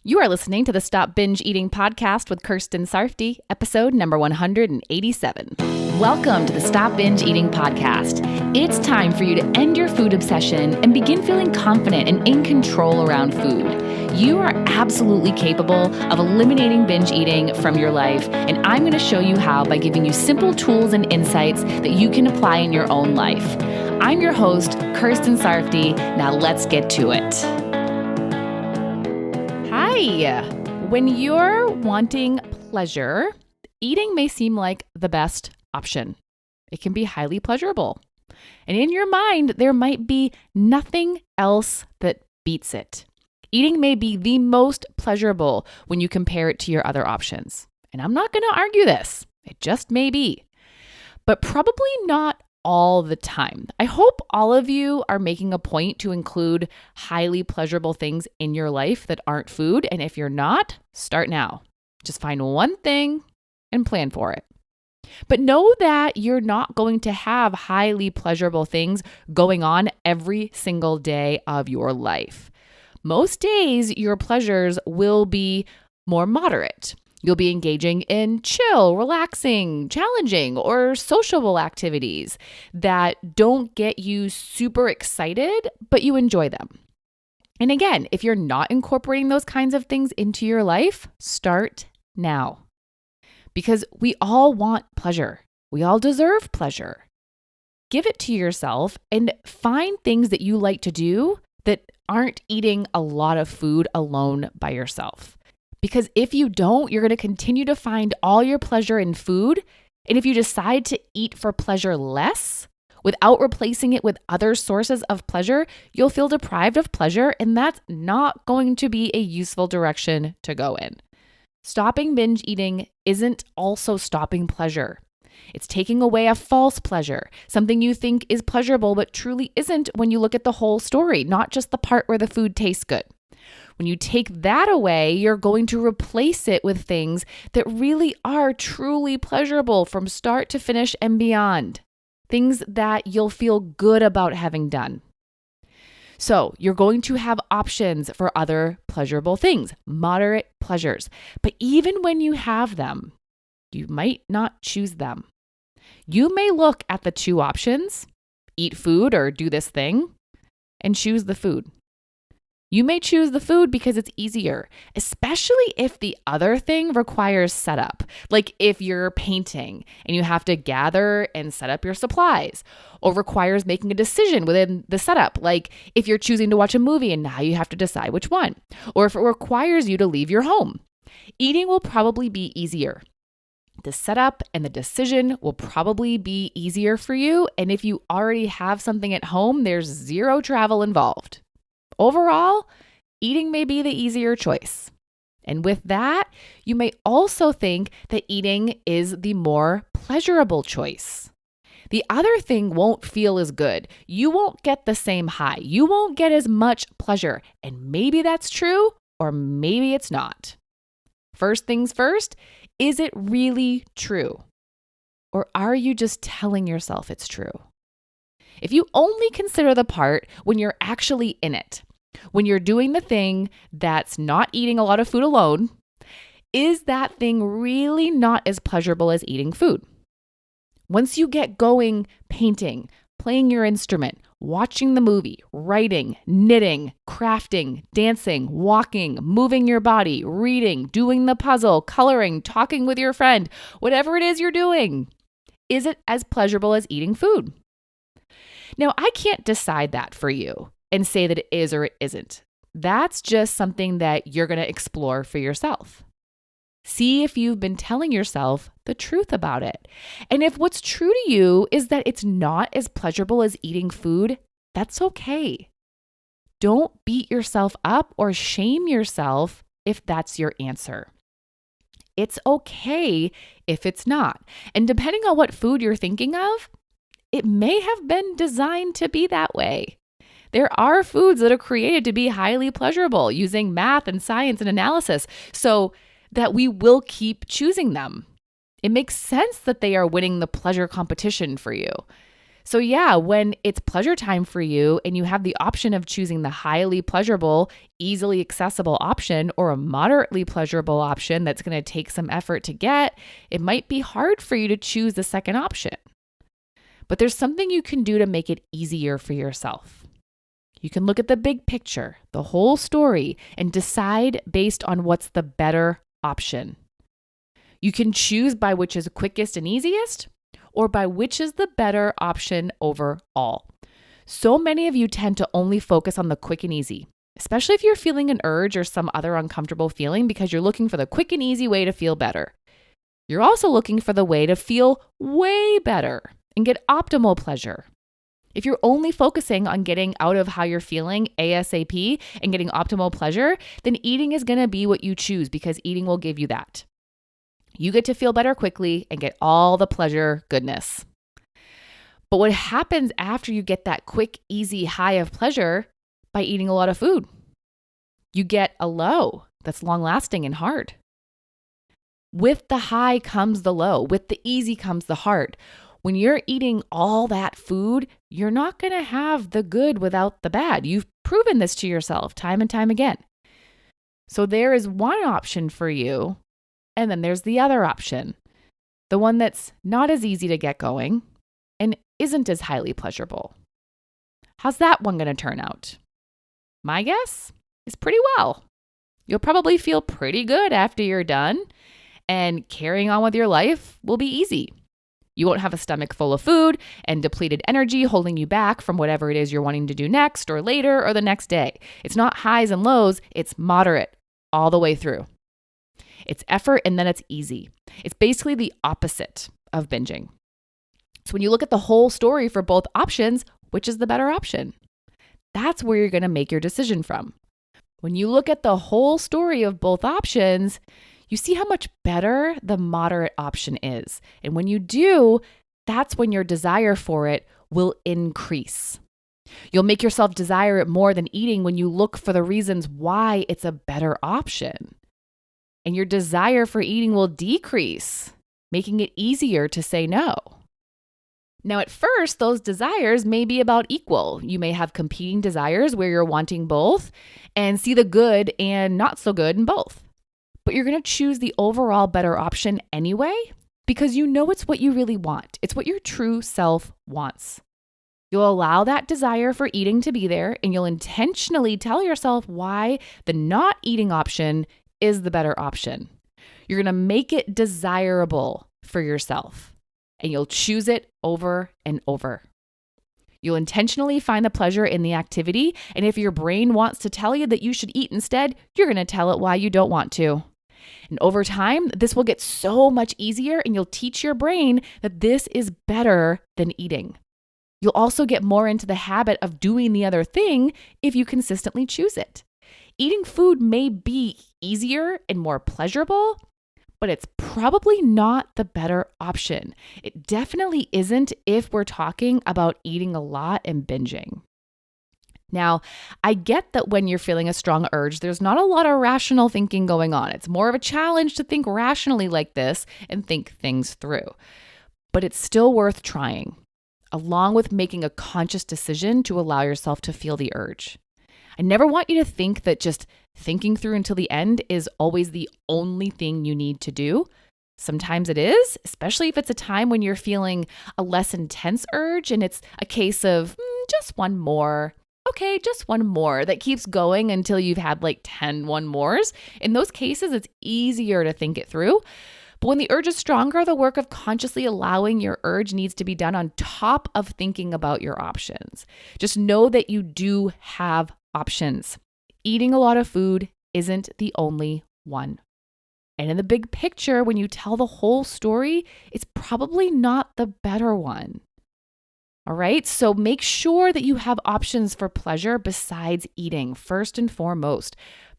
You are listening to the Stop Binge Eating podcast with Kirsten Sarfty, episode number 187. Welcome to the Stop Binge Eating podcast. It's time for you to end your food obsession and begin feeling confident and in control around food. You are absolutely capable of eliminating binge eating from your life, and I'm going to show you how by giving you simple tools and insights that you can apply in your own life. I'm your host, Kirsten Sarfty. Now let's get to it. Hi! When you're wanting pleasure, eating may seem like the best option. It can be highly pleasurable. And in your mind, there might be nothing else that beats it. Eating may be the most pleasurable when you compare it to your other options. And I'm not going to argue this. It just may be. But probably not all the time. I hope all of you are making a point to include highly pleasurable things in your life that aren't food. And if you're not, start now. Just find one thing and plan for it. But know that you're not going to have highly pleasurable things going on every single day of your life. Most days, your pleasures will be more moderate. You'll be engaging in chill, relaxing, challenging, or sociable activities that don't get you super excited, but you enjoy them. And again, if you're not incorporating those kinds of things into your life, start now. Because we all want pleasure. We all deserve pleasure. Give it to yourself and find things that you like to do that aren't eating a lot of food alone by yourself. Because if you don't, you're going to continue to find all your pleasure in food. And if you decide to eat for pleasure less, without replacing it with other sources of pleasure, you'll feel deprived of pleasure, and that's not going to be a useful direction to go in. Stopping binge eating isn't also stopping pleasure. It's taking away a false pleasure, something you think is pleasurable but truly isn't when you look at the whole story, not just the part where the food tastes good. When you take that away, you're going to replace it with things that really are truly pleasurable from start to finish and beyond. Things that you'll feel good about having done. So you're going to have options for other pleasurable things, moderate pleasures. But even when you have them, you might not choose them. You may look at the two options, eat food or do this thing, and choose the food. You may choose the food because it's easier, especially if the other thing requires setup. Like if you're painting and you have to gather and set up your supplies, or requires making a decision within the setup. Like if you're choosing to watch a movie and now you have to decide which one, or if it requires you to leave your home. Eating will probably be easier. The setup and the decision will probably be easier for you. And if you already have something at home, there's zero travel involved. Overall, eating may be the easier choice. And with that, you may also think that eating is the more pleasurable choice. The other thing won't feel as good. You won't get the same high. You won't get as much pleasure. And maybe that's true, or maybe it's not. First things first, is it really true? Or are you just telling yourself it's true? If you only consider the part when you're actually in it, when you're doing the thing that's not eating a lot of food alone, is that thing really not as pleasurable as eating food? Once you get going painting, playing your instrument, watching the movie, writing, knitting, crafting, dancing, walking, moving your body, reading, doing the puzzle, coloring, talking with your friend, whatever it is you're doing, is it as pleasurable as eating food? Now, I can't decide that for you and say that it is or it isn't. That's just something that you're going to explore for yourself. See if you've been telling yourself the truth about it. And if what's true to you is that it's not as pleasurable as eating food, that's okay. Don't beat yourself up or shame yourself if that's your answer. It's okay if it's not. And depending on what food you're thinking of, it may have been designed to be that way. There are foods that are created to be highly pleasurable using math and science and analysis so that we will keep choosing them. It makes sense that they are winning the pleasure competition for you. So yeah, when it's pleasure time for you and you have the option of choosing the highly pleasurable, easily accessible option or a moderately pleasurable option that's going to take some effort to get, it might be hard for you to choose the second option. But there's something you can do to make it easier for yourself. You can look at the big picture, the whole story, and decide based on what's the better option. You can choose by which is quickest and easiest, or by which is the better option overall. So many of you tend to only focus on the quick and easy, especially if you're feeling an urge or some other uncomfortable feeling because you're looking for the quick and easy way to feel better. You're also looking for the way to feel way better and get optimal pleasure. If you're only focusing on getting out of how you're feeling ASAP and getting optimal pleasure, then eating is going to be what you choose because eating will give you that. You get to feel better quickly and get all the pleasure goodness. But what happens after you get that quick, easy high of pleasure by eating a lot of food? You get a low that's long-lasting and hard. With the high comes the low. With the easy comes the hard. When you're eating all that food, you're not going to have the good without the bad. You've proven this to yourself time and time again. So there is one option for you. And then there's the other option, the one that's not as easy to get going and isn't as highly pleasurable. How's that one going to turn out? My guess is pretty well. You'll probably feel pretty good after you're done, and carrying on with your life will be easy. You won't have a stomach full of food and depleted energy holding you back from whatever it is you're wanting to do next or later or the next day. It's not highs and lows, it's moderate all the way through. It's effort and then it's easy. It's basically the opposite of binging. So when you look at the whole story for both options, which is the better option? That's where you're going to make your decision from. When you look at the whole story of both options, you see how much better the moderate option is. And when you do, that's when your desire for it will increase. You'll make yourself desire it more than eating when you look for the reasons why it's a better option. And your desire for eating will decrease, making it easier to say no. Now, at first, those desires may be about equal. You may have competing desires where you're wanting both and see the good and not so good in both. But you're going to choose the overall better option anyway because you know it's what you really want. It's what your true self wants. You'll allow that desire for eating to be there, and you'll intentionally tell yourself why the not eating option is the better option. You're going to make it desirable for yourself, and you'll choose it over and over. You'll intentionally find the pleasure in the activity, and if your brain wants to tell you that you should eat instead, you're going to tell it why you don't want to. And over time, this will get so much easier, and you'll teach your brain that this is better than eating. You'll also get more into the habit of doing the other thing if you consistently choose it. Eating food may be easier and more pleasurable, but it's probably not the better option. It definitely isn't if we're talking about eating a lot and binging. Now, I get that when you're feeling a strong urge, there's not a lot of rational thinking going on. It's more of a challenge to think rationally like this and think things through. But it's still worth trying, along with making a conscious decision to allow yourself to feel the urge. I never want you to think that just thinking through until the end is always the only thing you need to do. Sometimes it is, especially if it's a time when you're feeling a less intense urge and it's a case of just one more. Okay, just one more that keeps going until you've had like 10 one mores. In those cases, it's easier to think it through. But when the urge is stronger, the work of consciously allowing your urge needs to be done on top of thinking about your options. Just know that you do have options. Eating a lot of food isn't the only one. And in the big picture, when you tell the whole story, it's probably not the better one. All right, so make sure that you have options for pleasure besides eating, first and foremost.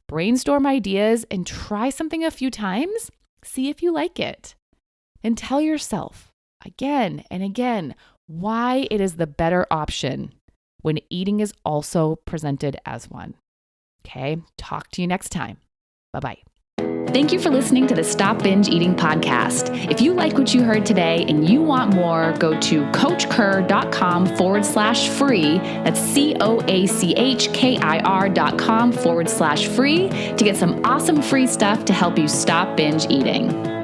Brainstorm ideas and try something a few times. See if you like it. And tell yourself again and again why it is the better option when eating is also presented as one. Okay, talk to you next time. Bye-bye. Thank you for listening to the Stop Binge Eating podcast. If you like what you heard today and you want more, go to coachkir.com/free. That's COACHKIR.com/free to get some awesome free stuff to help you stop binge eating.